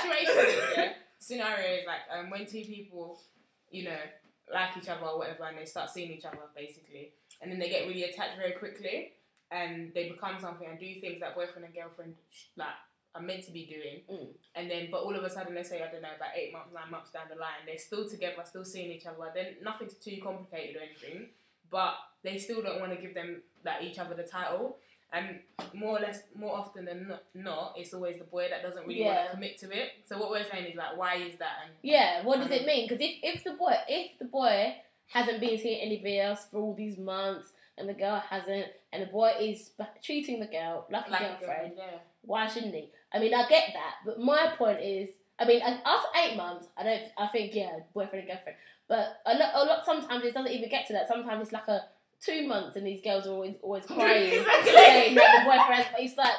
situation, yeah, scenario is like when two people, you know, like each other or whatever, and they start seeing each other basically, and then they get really attached very quickly, and they become something and do things that boyfriend and girlfriend like are meant to be doing, and then but all of a sudden, let's say I don't know, about 8 months, 9 months down the line, they're still together, still seeing each other. Then nothing's too complicated or anything, but they still don't want to give them like each other the title. And more often than not, it's always the boy that doesn't really want to commit to it. So what we're saying is like, why is that? And what does it mean? Because if the boy hasn't been seeing anybody else for all these months, and the girl hasn't, and the boy is treating the girl like a girlfriend, why shouldn't he? I mean, I get that, but my point is, I mean, after 8 months, I think boyfriend and girlfriend. But a lot sometimes it doesn't even get to that. Sometimes it's like a 2 months, and these girls are always crying, saying that the boyfriend. It's like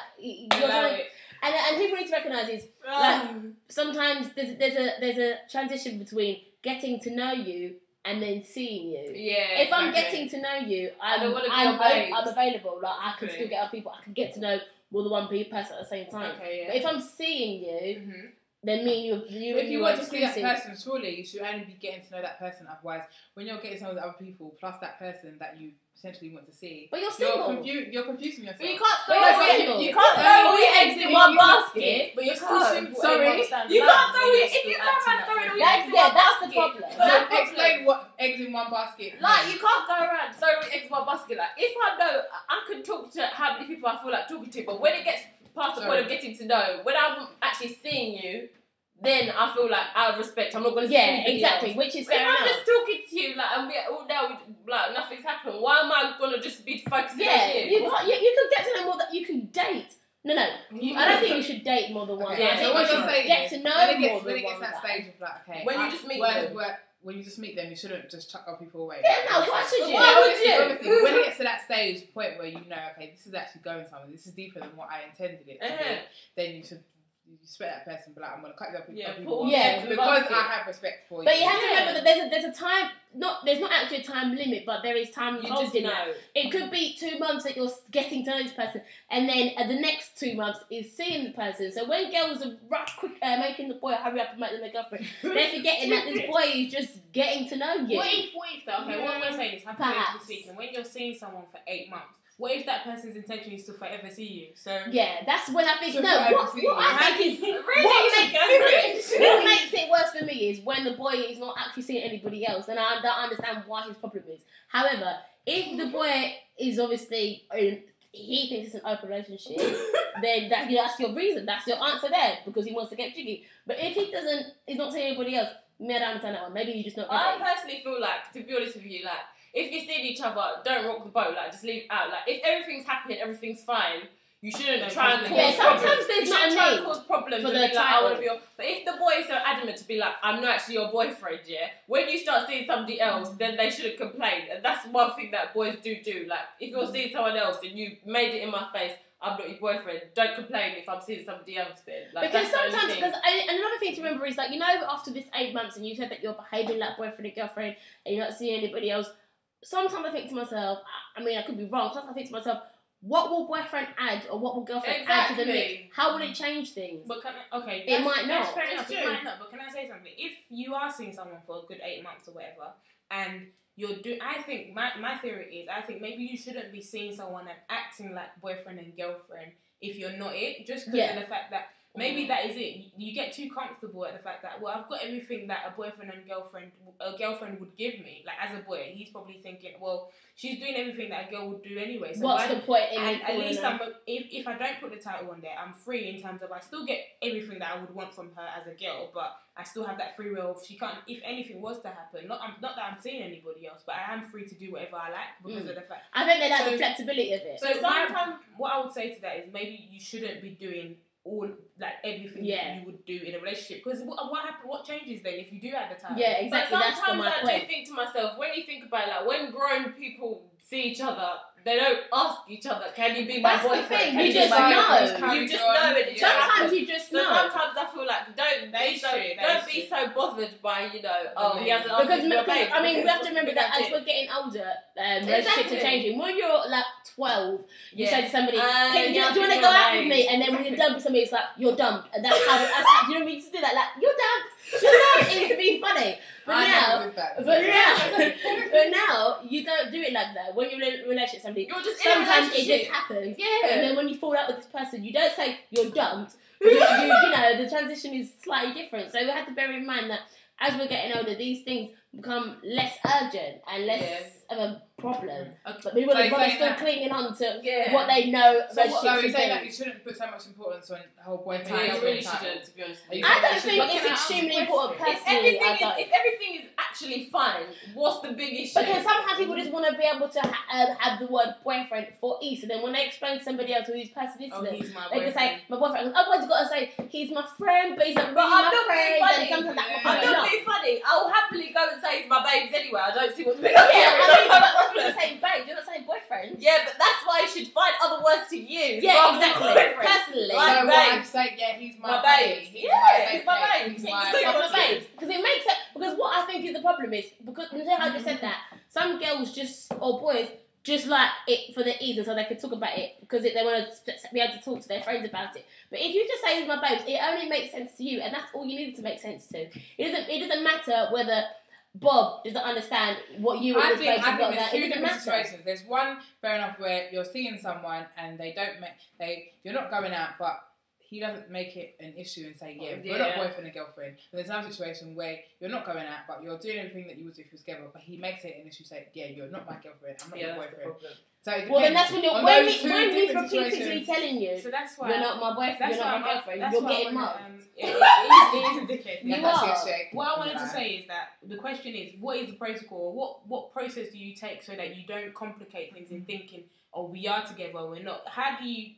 and people need to recognise is like sometimes there's a transition between getting to know you and then seeing you. Yeah. If I'm getting to know you, I'm available. Like I can still get other people. I can get to know more than one person at the same time. Okay, yeah. But if I'm seeing you, then me and you. If you want to see that person, surely you should only be getting to know that person. Otherwise, when you're getting to know the other people plus that person that you essentially want to see, but you're single. You're confusing yourself. But you can't throw all your eggs in one basket. But you're still single. Sorry, you can't throw it. If you can't throw it all your eggs in one basket. That's the problem. Explain what eggs in one basket. Like you can't go around throwing eggs in one basket. Like if I know, I can talk to how many people I feel like talking to, but when it gets past the point of getting to know, when I'm actually seeing you, then I feel like out of respect, I'm not going to see anybody else. Which is But fair enough. if I'm just talking to you, like, and we're all there, like, nothing's happened, why am I going to just be focusing on you? You can get to know more that you can date. No. I don't think you should date more than one. Okay, I think you should get to know more than one. When it gets that stage of like, okay, when you just meet them. When you just meet them, you shouldn't just chuck other people away. Yeah, no, why should you? Why would you? When it gets to that point where you know, okay, this is actually going somewhere, this is deeper than what I intended it to be, then you should respect that person, but like, I'm going to cut you up with people. Because I have respect for you. But you have to remember that there's a time, there's not actually a time limit, but there is time involved in that. It could be 2 months that you're getting to know this person, and then the next 2 months is seeing the person. So when girls are making the boy hurry up and make them their girlfriend, they're forgetting that this boy is just getting to know you. What if though? Okay, what we're saying is, hypothetically speaking, when you're seeing someone for 8 months, what if that person's intention is to forever see you? So that's when I think what I think is what makes it worse for me is when the boy is not actually seeing anybody else, and I don't understand why his problem is. However, if the boy is obviously he thinks it's an open relationship, then that's your reason, that's your answer there, because he wants to get jiggy. But if he's not seeing anybody else, I don't understand that one. Maybe you just not. I personally feel like, to be honest with you, like, if you're seeing each other, don't rock the boat. Like, just leave it out. Like, if everything's happy and everything's fine, you shouldn't try and cause problems. Sometimes there's not a need cause problems for and the be like, I want to be your. But if the boy is so adamant to be like, I'm not actually your boyfriend, when you start seeing somebody else, then they shouldn't complain. And that's one thing that boys do. Like, if you're seeing someone else and you made it in my face, I'm not your boyfriend, don't complain if I'm seeing somebody else then. Like, because sometimes, another thing to remember is, like, after this 8 months and you said that you're behaving like boyfriend and girlfriend and you're not seeing anybody else, sometimes I think to myself, I mean, I could be wrong, sometimes I think to myself, what will boyfriend add or what will girlfriend add to the mix? How will it change things? But it might not. That's fair enough, it might not, but can I say something? If you are seeing someone for a good 8 months or whatever, and I think my theory is, I think maybe you shouldn't be seeing someone and acting like boyfriend and girlfriend if you're not it, just because of the fact that maybe that is it. You get too comfortable at the fact that, well, I've got everything that a boyfriend and a girlfriend would give me. Like, as a boy, he's probably thinking, well, she's doing everything that a girl would do anyway. So what's the point in at least if I don't put the title on there, I'm free in terms of I still get everything that I would want from her as a girl, but I still have that free will. She can't, if anything was to happen, not that I'm seeing anybody else, but I am free to do whatever I like because of the fact. I think they like the flexibility of it. So sometimes what I would say to that is maybe you shouldn't be doing everything that you would do in a relationship, because what changes then if you do have the time? Yeah, exactly. But sometimes I do think to myself, when you think about it, like, when grown people see each other, they don't ask each other, can you be my boyfriend? You just know. You just know it. Sometimes you just know. Sometimes I feel like, don't be so bothered by he hasn't asked because me for babes. I mean, we have to remember that as we're getting older, relationships are changing. When you're like 12, you say to somebody, do you want to go out with me? And then when you're done with somebody, it's like, you're dumped. And that's how, you know what I mean? To do that, like, you're dumped. It's to be funny. But now, you don't do it like that. When you're in a relationship with somebody, sometimes it just happens. Yeah. And then when you fall out with this person, you don't say you're dumped. You know, the transition is slightly different. So we have to bear in mind that as we're getting older, these things become less urgent and less of a problem. But people are still clinging on to what they know. So you're saying that you shouldn't put so much importance on the whole boyfriend? Yeah, you really shouldn't, to be honest. I don't think it's extremely important personally. If everything is actually fine, what's the big issue? Because sometimes people just want to be able to have the word boyfriend for ease, and then when they explain to somebody else who this person is to them, they can say my boyfriend. Otherwise, you've got to say he's my friend, but he's not really my friend. I'm not being funny. I'll happily go and say it's my babes anyway. I don't see what's the big you're saying babe, you're not saying boyfriend. Yeah, but that's why you should find other words to use. Yeah, exactly. Personally. Like so I'm saying, he's my babe. He's my babe. Because it makes it, because what I think is the problem is, because you know how I just said that, some girls or boys just like it for the ease and so they can talk about it because they want to be able to talk to their friends about it. But if you just say he's my babes, it only makes sense to you, and that's all you need to make sense to. It doesn't matter whether Bob doesn't understand what you I think there's two different situations. There's one, fair enough, where you're seeing someone and you're not going out, but he doesn't make it an issue and say, we're not boyfriend and girlfriend. But there's another situation where you're not going out, but you're doing everything that you would do if you was together, but he makes it an issue, say, you're not my girlfriend, I'm not your boyfriend. So then that's when he's repeatedly telling you, so that's why you're not my boyfriend, you're not my girlfriend, you're getting mugged. It is a dickhead. You are. What I wanted to say is that the question is, what is the protocol? What process do you take so that you don't complicate things in thinking, we are together, we're not? How do you,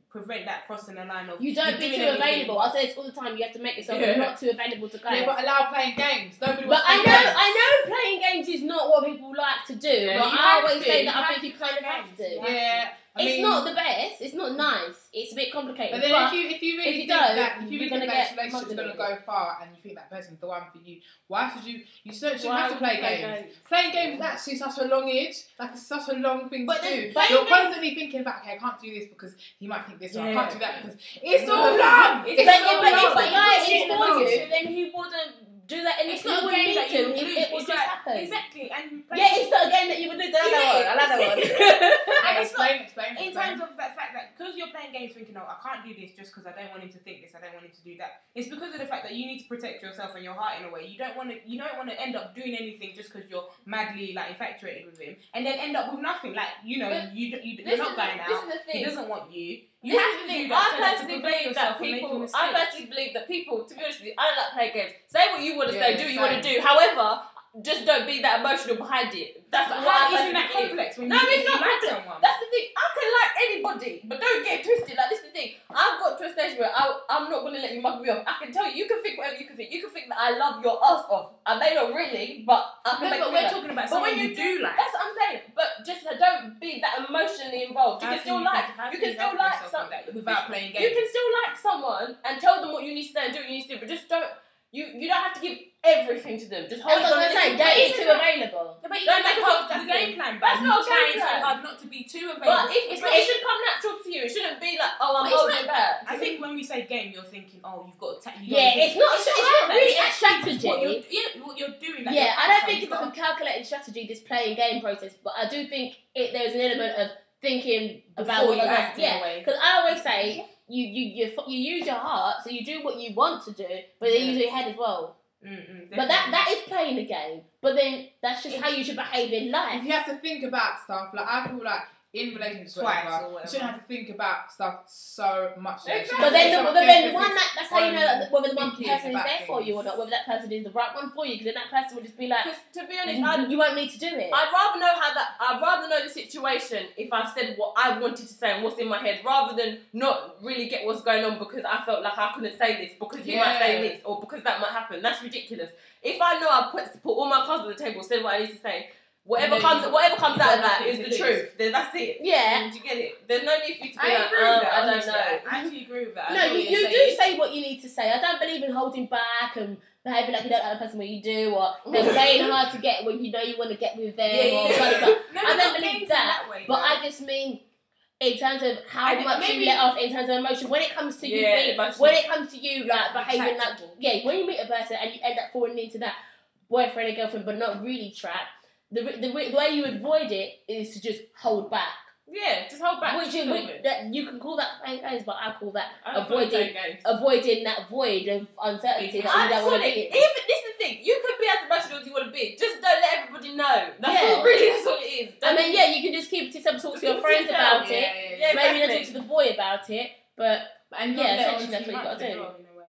prevent that crossing the line of... You don't be too available. I say this all the time, you have to make yourself not too available to guys. Yeah, but allow playing games. Nobody wants to play games. I know playing games is not what people like to do, but I always say that I think you kind of have to. Yeah. It's not the best. It's not nice. It's a bit complicated. But then if you really think that relationship's going to go far and you think that person's the one for you, why should you? You shouldn't have to play games. Playing games is actually such a long age. Like it's such a long thing to do. You're constantly thinking about, I can't do this because he might think this, or I can't do that because it's all long. But if the guy is for you, then he wouldn't do that, and it's not a game that you would lose. It will just happen. Exactly, and it's not a game that you would lose. Another one. And explain. In terms of that fact that because you're playing games thinking, I can't do this just because I don't want him to think this, I don't want him to do that. It's because of the fact that you need to protect yourself and your heart in a way. You don't want to end up doing anything just because you're madly infatuated with him, and then end up with nothing. You're not going out. He doesn't want you. You have to do that. I personally believe that people, to be honest with you, I don't like playing games. Say what you want to say, do what you want to do. However, just don't be that emotional behind it. That's how isn't that complex when it's not like someone. That's the thing. I can like anybody, but don't get twisted. This is the thing. I've got to a stage where I'm not going to let you mug me off. I can tell you can think whatever you can think. You can think that I love your ass off. I may not really, but I can make but we're talking about someone you do like. That's what I'm saying. But just don't be that emotionally involved. You can still like someone without playing games. You can still like someone and tell them what you need to say and do what you need to do, but just don't. You don't have to give everything to them. Just hold on. Don't be too available. But you don't make the game plan. That's not a game plan. So hard not to be too available. But it should come natural to you. It shouldn't be like, I'm holding back. I think when we say game, you're thinking, you've got to. It's not really a strategy. What you're doing. I don't think it's like a calculated strategy, this playing game process. But I do think there's an element of thinking about what you act. Because I always say. You use your heart, so you do what you want to do, but then you use your head as well. But that is playing the game. But then that's just how you should behave in life. If you have to think about stuff, I feel like in relationships, you shouldn't have to think about stuff so much. Exactly. But then that's how you know whether the one person is there for you or not, whether that person is the right one for you, because then that person will just be like, to be honest, you won't need to do it. I'd rather know the situation if I've said what I wanted to say and what's in my head, rather than not really get what's going on because I felt like I couldn't say this because he might say this or because that might happen. That's ridiculous. If I know I put all my cards on the table, said what I need to say, Whatever comes out of that is the truth. That's it. Yeah. Do you get it? There's no need for you to be I don't know. I actually agree with that. No, you do say what you need to say. I don't believe in holding back and behaving like you don't like the person when you do, or they're playing hard to get when you know you want to get with them. I don't believe that. Way, but I just mean in terms of how much you let off in terms of emotion. When it comes to you, when it comes to you, like behaving like when you meet a person and you end up falling into that boyfriend and girlfriend, but not really trapped. The way you avoid it is to just hold back. Yeah, just hold back. That you can call that playing games, but I call that avoiding that void of uncertainty that you don't want to be in. Even this is the thing. You could be as emotional as you want to be. Just don't let everybody know. That's all it is. You can just keep it to yourself, talk to your friends about it. Maybe not talk to the boy about it, but essentially that's what you got to do.